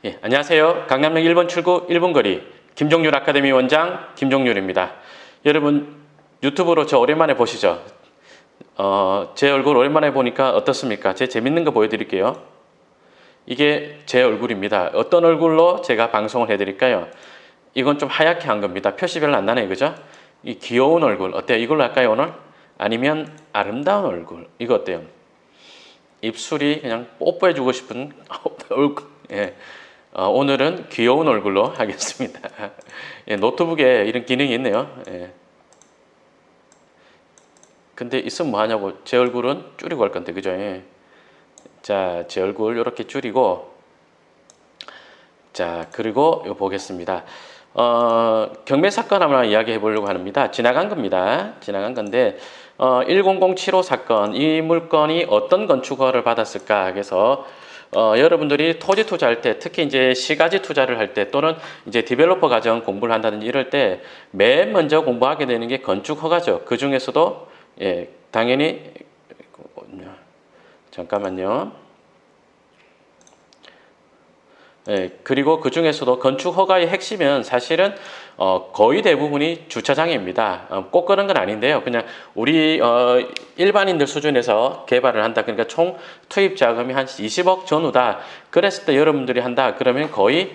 예, 안녕하세요. 강남역 1번 출구 1번 거리 김종률 아카데미 원장 김종률입니다. 여러분 유튜브로 저 오랜만에 보시죠. 제 얼굴 오랜만에 보니까 어떻습니까? 제 재밌는 거 보여드릴게요. 이게 제 얼굴입니다. 어떤 얼굴로 제가 방송을 해드릴까요? 이건 좀 하얗게 한 겁니다. 표시 별로 안 나네요. 그죠? 이 귀여운 얼굴 어때요? 이걸로 할까요 오늘? 아니면 아름다운 얼굴 이거 어때요? 입술이 그냥 뽀뽀해주고 싶은 얼굴. 예. 오늘은 귀여운 얼굴로 하겠습니다. 예, 노트북에 이런 기능이 있네요. 예. 근데 있으면 뭐 하냐고. 제 얼굴은 줄이고 할 건데, 그죠? 예. 자, 제 얼굴 이렇게 줄이고, 자, 그리고 이거 보겠습니다. 경매 사건 하나 이야기해 보려고 합니다. 지나간 겁니다. 지나간 건데, 10075 사건, 이 물건이 어떤 건축허가를 받았을까? 그래서 여러분들이 토지 투자할 때, 특히 이제 시가지 투자를 할 때, 또는 이제 디벨로퍼 과정 공부를 한다든지 이럴 때, 맨 먼저 공부하게 되는 게 건축 허가죠. 그 중에서도, 예, 당연히, 잠깐만요. 예, 그리고 그 중에서도 건축 허가의 핵심은 사실은 거의 대부분이 주차장입니다. 꼭 그런 건 아닌데요. 그냥 우리 일반인들 수준에서 개발을 한다. 그러니까 총 투입 자금이 한 20억 전후다. 그랬을 때 여러분들이 한다. 그러면 거의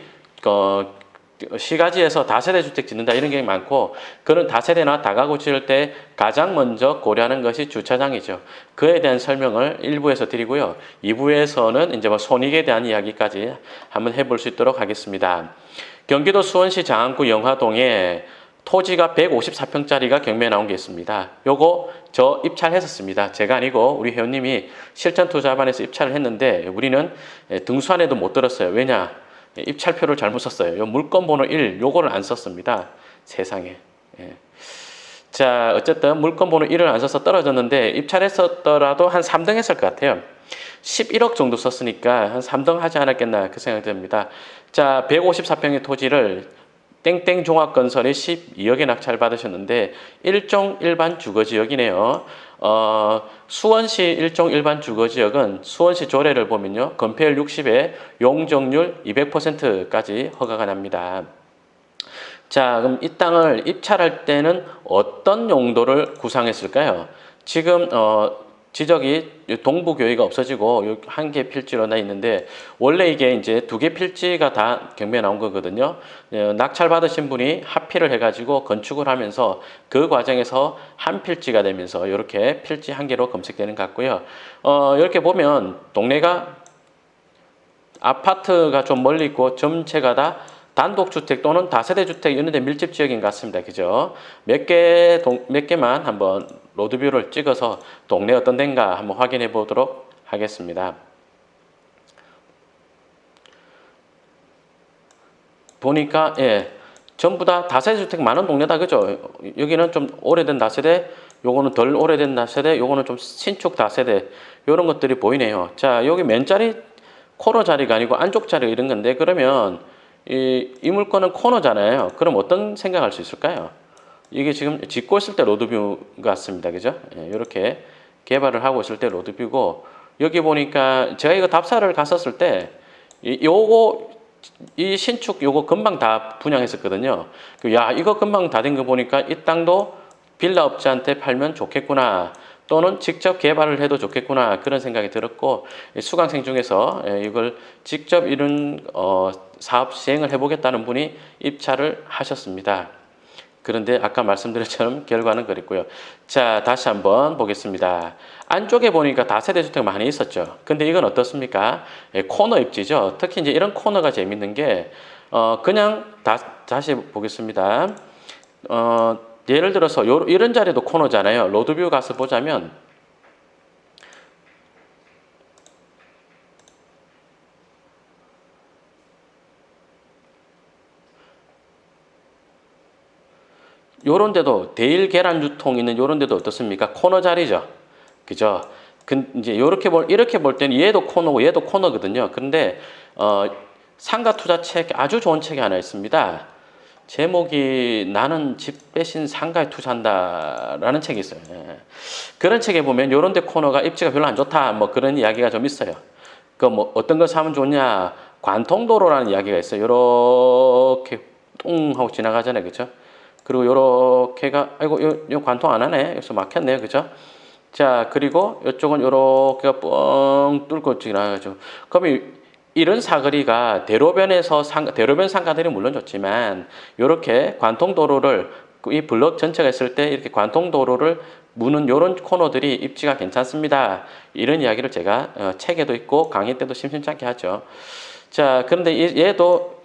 시가지에서 다세대 주택 짓는다 이런 게 많고, 그런 다세대나 다가구 지을 때 가장 먼저 고려하는 것이 주차장이죠. 그에 대한 설명을 1부에서 드리고요. 2부에서는 이제 뭐 손익에 대한 이야기까지 한번 해볼 수 있도록 하겠습니다. 경기도 수원시 장안구 영화동에 토지가 154평짜리가 경매에 나온 게 있습니다. 요거 저 입찰했었습니다. 제가 아니고 우리 회원님이 실전투자반에서 입찰을 했는데 우리는 등수안에도 못 들었어요. 왜냐? 입찰표를 잘못 썼어요. 요 물건 번호 1 요거를 안 썼습니다. 세상에. 예. 자, 어쨌든 물건 번호 1을 안 써서 떨어졌는데 입찰했었더라도 한 3등 했을 것 같아요. 11억 정도 썼으니까 한 3등 하지 않았겠나 그 생각이 듭니다. 자, 154평의 토지를 땡땡 종합건설이 12억에 낙찰 받으셨는데 일종 일반 주거지역이네요. 수원시 일종 일반 주거지역은 수원시 조례를 보면요. 건폐율 60에 용적률 200%까지 허가가 납니다. 자, 그럼 이 땅을 입찰할 때는 어떤 용도를 구상했을까요? 지금 지적이 동부교회가 없어지고 한 개 필지로 나 있는데, 원래 이게 이제 2개 필지가 다 경매에 나온 거거든요. 낙찰 받으신 분이 합의를 해가지고 건축을 하면서 그 과정에서 한 필지가 되면서 이렇게 필지 한 개로 검색되는 것 같고요. 이렇게 보면 동네가 아파트가 좀 멀리 있고 전체가 다 단독주택 또는 다세대 주택 이런 데 밀집 지역인 것 같습니다. 그죠? 몇 개만 한번 로드뷰를 찍어서 동네 어떤 데인가 한번 확인해 보도록 하겠습니다. 보니까, 예, 전부 다 다세대 주택 많은 동네다. 그죠? 여기는 좀 오래된 다세대, 요거는 덜 오래된 다세대, 요거는 좀 신축 다세대, 요런 것들이 보이네요. 자, 여기 맨자리 코너 자리가 아니고 안쪽 자리가 이런 건데, 그러면 이 물건은 코너잖아요. 그럼 어떤 생각할 수 있을까요? 이게 지금 짓고 있을 때 로드뷰 같습니다. 그죠? 예, 이렇게 개발을 하고 있을 때 로드뷰고, 여기 보니까 제가 이거 답사를 갔었을 때 이 신축 요거 금방 다 분양했었거든요. 야, 이거 금방 다 된 거 보니까 이 땅도 빌라업자한테 팔면 좋겠구나, 또는 직접 개발을 해도 좋겠구나, 그런 생각이 들었고, 수강생 중에서 이걸 직접 이런 사업 시행을 해보겠다는 분이 입찰을 하셨습니다. 그런데 아까 말씀드린 것처럼 결과는 그랬고요. 자, 다시 한번 보겠습니다. 안쪽에 보니까 다세대 주택 많이 있었죠. 근데 이건 어떻습니까? 코너 입지죠. 특히 이제 이런 코너가 재밌는 게 그냥 다시 보겠습니다. 예를 들어서 이런 자리도 코너잖아요. 로드뷰 가서 보자면 요런 데도 대일 계란 유통 있는 요런 데도 어떻습니까? 코너 자리죠. 그죠? 이제 이렇게 볼 때는 얘도 코너고 얘도 코너거든요. 그런데 상가 투자 책 아주 좋은 책이 하나 있습니다. 제목이 나는 집 대신 상가에 투자한다라는 책이 있어요. 예. 그런 책에 보면 요런 데 코너가 입지가 별로 안 좋다, 뭐 그런 이야기가 좀 있어요. 그 뭐 어떤 걸 사면 좋냐, 관통도로라는 이야기가 있어요. 요렇게 뚱 하고 지나가잖아요. 그죠? 그리고 요렇게가, 아이고, 요 관통 안 하네. 여기서 막혔네요. 그죠? 자, 그리고 이쪽은 요렇게가 뻥 뚫고 지나가죠. 그러면 이런 사거리가 대로변 상가들이 물론 좋지만, 요렇게 관통도로를, 이 블록 전체가 있을 때 이렇게 관통도로를 무는 요런 코너들이 입지가 괜찮습니다. 이런 이야기를 제가 책에도 있고 강의 때도 심심찮게 하죠. 자, 그런데 얘도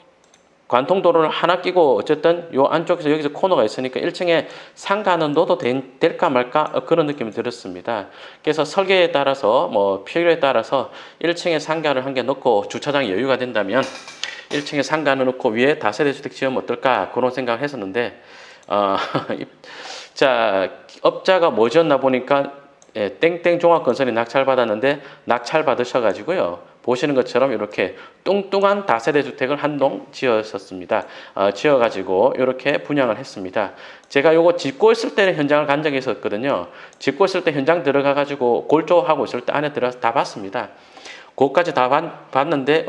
관통도로를 하나 끼고 어쨌든 요 안쪽에서 여기서 코너가 있으니까 1층에 상가는 넣어도 될까 말까 그런 느낌이 들었습니다. 그래서 설계에 따라서 뭐 필요에 따라서 1층에 상가를 한 개 넣고 주차장이 여유가 된다면 1층에 상가를 넣고 위에 다세대 주택 지으면 어떨까 그런 생각을 했었는데 자, 업자가 뭐 지었나 보니까 땡땡 종합건설이 낙찰받았는데 낙찰받으셔가지고요. 보시는 것처럼 이렇게 뚱뚱한 다세대 주택을 한 동 지었었습니다. 지어가지고 이렇게 분양을 했습니다. 제가 요거 짓고 있을 때는 현장을 간 적이 있었거든요. 짓고 있을 때 현장 들어가가지고 골조하고 있을 때 안에 들어가서 다 봤습니다. 그것까지 다 봤는데,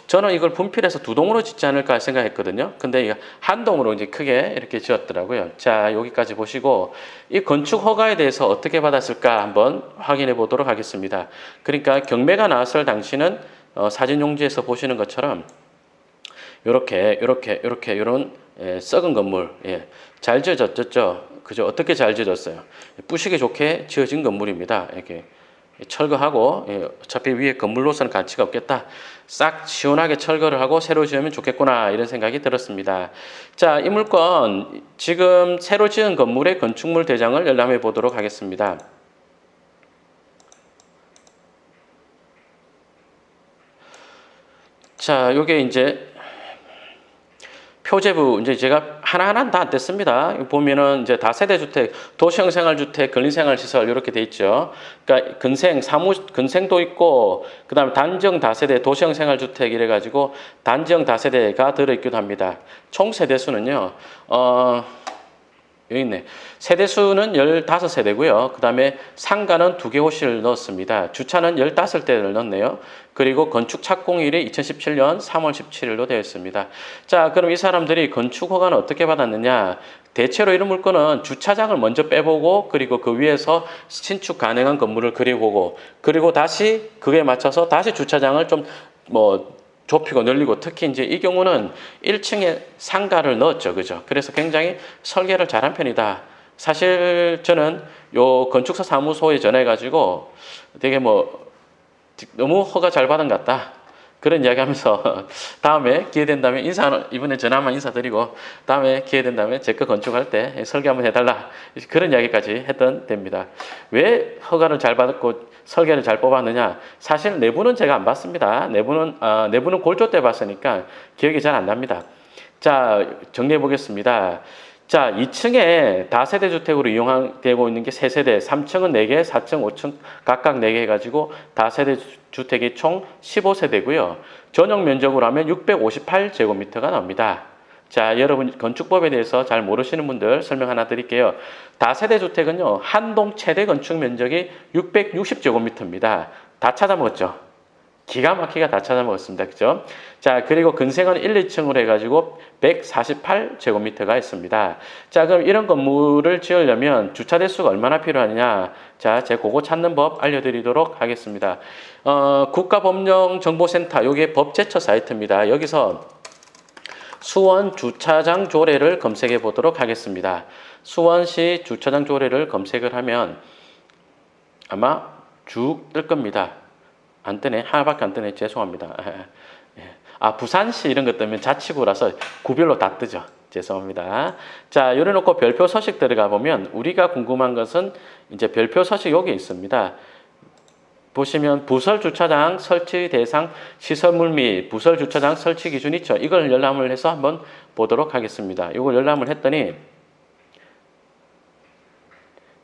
저는 이걸 분필해서 두 동으로 짓지 않을까 생각했거든요. 근데 한 동으로 이제 크게 이렇게 지었더라고요. 자, 여기까지 보시고, 이 건축 허가에 대해서 어떻게 받았을까 한번 확인해 보도록 하겠습니다. 그러니까 경매가 나왔을 당시는, 사진 용지에서 보시는 것처럼, 요렇게, 요런, 썩은 건물, 잘 지어졌죠? 그죠? 어떻게 잘 지어졌어요? 부시기 좋게 지어진 건물입니다. 이렇게. 철거하고 어차피 위에 건물로서는 가치가 없겠다. 싹 시원하게 철거를 하고 새로 지으면 좋겠구나 이런 생각이 들었습니다. 자, 이 물건 지금 새로 지은 건물의 건축물 대장을 열람해 보도록 하겠습니다. 자, 요게 이제 표제부 이제 제가 하나하나 다 안 뗐습니다. 보면은 이제 다세대 주택, 도시형 생활주택, 근린생활시설 이렇게 돼 있죠. 그러니까 근생도 있고 그다음에 단지형 다세대, 도시형 생활주택 이래 가지고 단지형 다세대가 들어 있기도 합니다. 총 세대수는요. 여기 있네. 세대수는 15세대고요. 그 다음에 상가는 2개 호실을 넣었습니다. 주차는 15대를 넣었네요. 그리고 건축 착공일이 2017년 3월 17일로 되어 있습니다. 자, 그럼 이 사람들이 건축 허가는 어떻게 받았느냐? 대체로 이런 물건은 주차장을 먼저 빼보고 그리고 그 위에서 신축 가능한 건물을 그려보고 그리고 다시 그에 맞춰서 다시 주차장을 좀 좁히고 늘리고 특히 이제 이 경우는 1층에 상가를 넣었죠. 그죠? 그래서 굉장히 설계를 잘한 편이다. 사실 저는 요 건축사 사무소에 전화해가지고 되게 너무 허가 잘 받은 것 같다. 그런 이야기 하면서 다음에 기회 된다면 이번에 전화만 인사드리고 다음에 기회 된다면 제 거 건축할 때 설계 한번 해달라. 그런 이야기까지 했던 데입니다. 왜 허가를 잘 받았고 설계를 잘 뽑았느냐? 사실 내부는 제가 안 봤습니다. 내부는 골조 때 봤으니까 기억이 잘 안 납니다. 자, 정리해 보겠습니다. 자, 2층에 다세대 주택으로 이용되고 있는 게 3세대, 3층은 4개, 4층, 5층 각각 4개 해가지고 다세대 주택이 총 15세대고요. 전용 면적으로 하면 658제곱미터가 나옵니다. 자, 여러분 건축법에 대해서 잘 모르시는 분들 설명 하나 드릴게요. 다세대 주택은요, 한동 최대 건축 면적이 660제곱미터입니다. 다 찾아먹었죠? 기가 막히게 다 찾아먹었습니다. 그죠? 자, 그리고 근생은 1, 2층으로 해가지고 148제곱미터가 있습니다. 자, 그럼 이런 건물을 지으려면 주차 대수가 얼마나 필요하느냐? 자, 제가 그거 찾는 법 알려드리도록 하겠습니다. 국가법령정보센터, 요게 법제처 사이트입니다. 여기서 수원 주차장 조례를 검색해 보도록 하겠습니다. 수원시 주차장 조례를 검색을 하면 아마 쭉 뜰 겁니다. 안 뜨네. 하나밖에 안 뜨네. 죄송합니다. 부산시 이런 것 뜨면 자치구라서 구별로 다 뜨죠. 죄송합니다. 자, 요래 놓고 별표 서식 들어가 보면 우리가 궁금한 것은 이제 별표 서식 여기 있습니다. 보시면 부설 주차장 설치 대상 시설물 및 부설 주차장 설치 기준 있죠. 이걸 열람을 해서 한번 보도록 하겠습니다. 이걸 열람을 했더니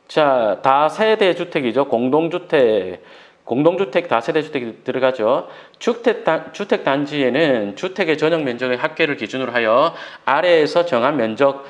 자, 다세대 주택이죠. 공동주택 다세대 주택이 들어가죠. 주택단지에는 주택의 전용 면적의 합계를 기준으로 하여 아래에서 정한 면적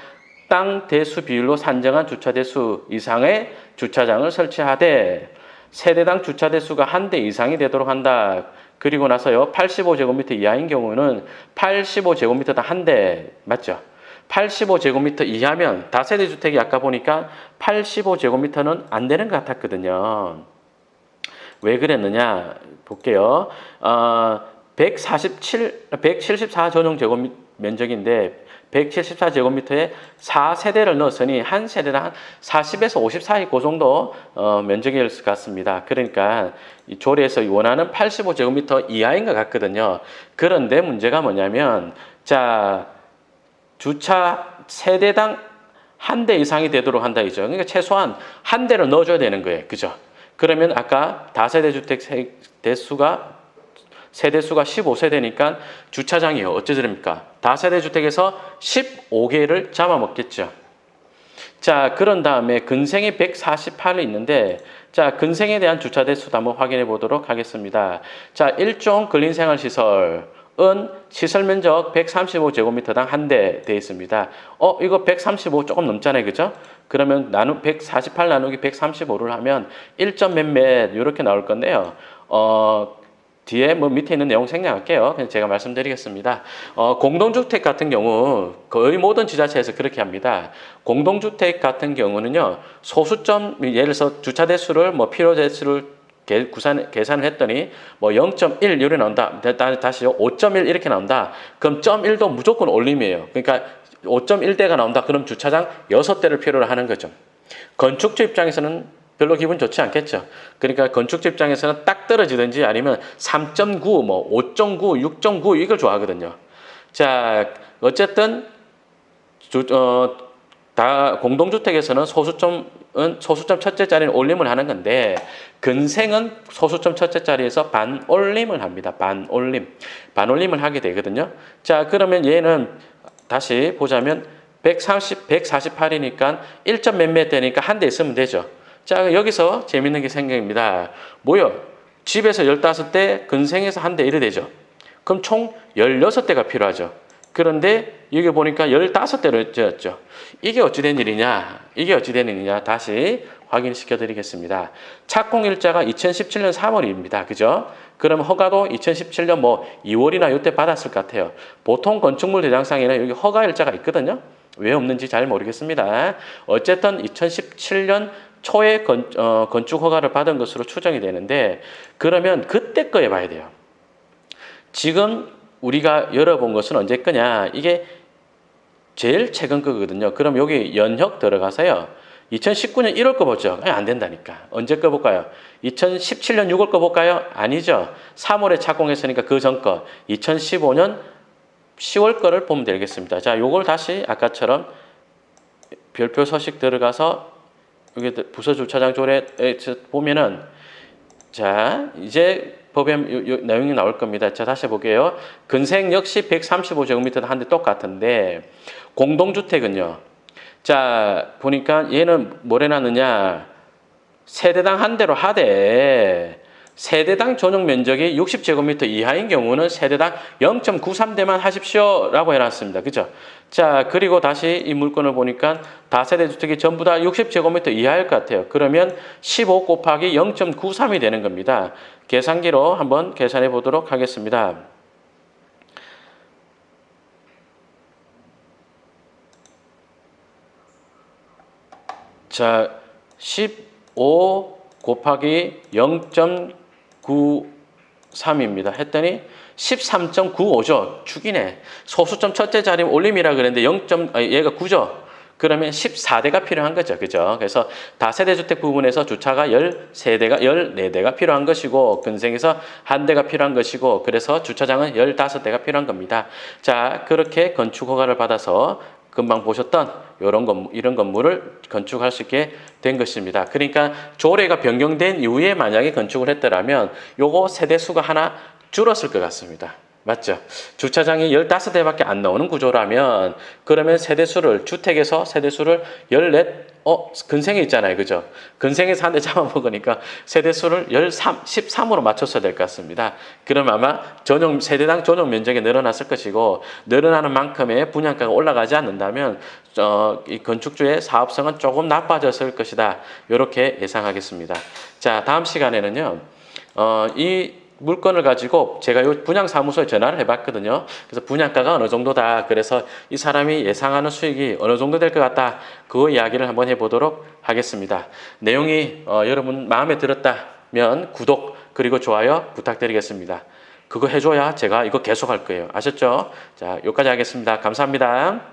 땅 대수 비율로 산정한 주차 대수 이상의 주차장을 설치하되 세대당 주차 대수가 한 대 이상이 되도록 한다. 그리고 나서요, 85제곱미터 이하인 경우는 85제곱미터당 한 대, 맞죠? 85제곱미터 이하면 다세대 주택이 아까 보니까 85제곱미터는 안 되는 것 같았거든요. 왜 그랬느냐 볼게요. 174 전용 제곱 면적인데 174제곱미터에 4세대를 넣었으니 한 세대당 40에서 50 사이 그 정도 면적일 것 같습니다. 그러니까 이 조례에서 원하는 85제곱미터 이하인 것 같거든요. 그런데 문제가 뭐냐면 자 주차 세대당 한 대 이상이 되도록 한다 이죠. 그러니까 최소한 한 대를 넣어줘야 되는 거예요. 그죠? 그러면 아까 다세대 주택 세대수가 15세대니까 주차장이요. 어째 됩니까? 다세대 주택에서 15개를 잡아먹겠죠. 자, 그런 다음에 근생이 148이 있는데 자, 근생에 대한 주차 대수도 한번 확인해 보도록 하겠습니다. 자, 일종 근린생활시설은 시설 면적 135제곱미터당 한 대 되어 있습니다. 이거 135 조금 넘잖아요. 그죠? 그러면 148 나누기 135를 하면 1점 몇몇 이렇게 나올 건데요. 뒤에 뭐 밑에 있는 내용 생략할게요. 그냥 제가 말씀드리겠습니다. 공동주택 같은 경우 거의 모든 지자체에서 그렇게 합니다. 공동주택 같은 경우는요, 소수점, 예를 들어서 주차 대수를 뭐 필요 대수를 계산을 했더니 뭐 0.1 이렇게 나온다. 다시요. 5.1 이렇게 나온다. 그럼 0.1도 무조건 올림이에요. 그러니까 5.1대가 나온다. 그럼 주차장 6대를 필요로 하는 거죠. 건축주 입장에서는 별로 기분 좋지 않겠죠. 그러니까 건축주 입장에서는 딱 떨어지든지 아니면 3.9, 뭐 5.9, 6.9 이걸 좋아하거든요. 자, 어쨌든 다 공동주택에서는 소수점 첫째 자리는 올림을 하는 건데 근생은 소수점 첫째 자리에서 반올림을 합니다. 반올림을 하게 되거든요. 자, 그러면 얘는 다시 보자면 148이니까 1점 몇몇 되니까 한 대 있으면 되죠. 자, 여기서 재밌는 게 생깁니다. 뭐요? 집에서 15대, 근생에서 한 대 이래 되죠. 그럼 총 16대가 필요하죠. 그런데 여기 보니까 15대로 지었죠. 이게 어찌된 일이냐? 다시 확인시켜 드리겠습니다. 착공일자가 2017년 3월입니다. 그죠? 그럼 허가도 2017년 뭐 2월이나 이때 받았을 것 같아요. 보통 건축물 대장상에는 여기 허가일자가 있거든요. 왜 없는지 잘 모르겠습니다. 어쨌든 2017년 초에 건축 허가를 받은 것으로 추정이 되는데 그러면 그때 거에 봐야 돼요. 지금 우리가 열어본 것은 언제 거냐? 이게 제일 최근 거거든요. 그럼 여기 연혁 들어가서요. 2019년 1월 거 보죠. 안 된다니까. 언제 거 볼까요? 2017년 6월 거 볼까요? 아니죠. 3월에 착공했으니까 그 전 거. 2015년 10월 거를 보면 되겠습니다. 자, 요걸 다시 아까처럼 별표 서식 들어가서 여기 부서주차장 조례 보면은 자 이제 법에 내용이 나올 겁니다. 자, 다시 볼게요. 근생 역시 135제곱미터 한 대 똑같은데 공동주택은요. 자, 보니까 얘는 뭘 해놨느냐. 세대당 한 대로 하되 세대당 전용 면적이 60제곱미터 이하인 경우는 세대당 0.93대만 하십시오 라고 해놨습니다. 그죠? 자, 그리고 다시 이 물건을 보니까 다세대 주택이 전부 다 60제곱미터 이하일 것 같아요. 그러면 15 곱하기 0.93이 되는 겁니다. 계산기로 한번 계산해 보도록 하겠습니다. 자, 15 곱하기 0.93입니다. 했더니 13.95죠. 축이네. 소수점 첫째 자리 올림이라 그랬는데 얘가 9죠. 그러면 14대가 필요한 거죠. 그죠? 그래서 다세대 주택 부분에서 주차가 14대가 필요한 것이고 근생에서 한 대가 필요한 것이고 그래서 주차장은 15대가 필요한 겁니다. 자, 그렇게 건축 허가를 받아서 금방 보셨던 이런 건물을 건축할 수 있게 된 것입니다. 그러니까 조례가 변경된 이후에 만약에 건축을 했더라면 요거 세대수가 하나 줄었을 것 같습니다. 맞죠? 주차장이 15대밖에 안 나오는 구조라면 그러면 세대수를 주택에서 세대수를 14 근생에 있잖아요. 그죠? 근생에서 한 대 잡아먹으니까 세대수를 13으로 맞췄어야 될 것 같습니다. 그럼 아마 세대당 전용 면적이 늘어났을 것이고 늘어나는 만큼의 분양가가 올라가지 않는다면 이 건축주의 사업성은 조금 나빠졌을 것이다. 이렇게 예상하겠습니다. 자, 다음 시간에는요. 이 물건을 가지고 제가 요 분양사무소에 전화를 해봤거든요. 그래서 분양가가 어느 정도다. 그래서 이 사람이 예상하는 수익이 어느 정도 될 것 같다. 그 이야기를 한번 해보도록 하겠습니다. 내용이 여러분 마음에 들었다면 구독 그리고 좋아요 부탁드리겠습니다. 그거 해줘야 제가 이거 계속 할 거예요. 아셨죠? 자, 여기까지 하겠습니다. 감사합니다.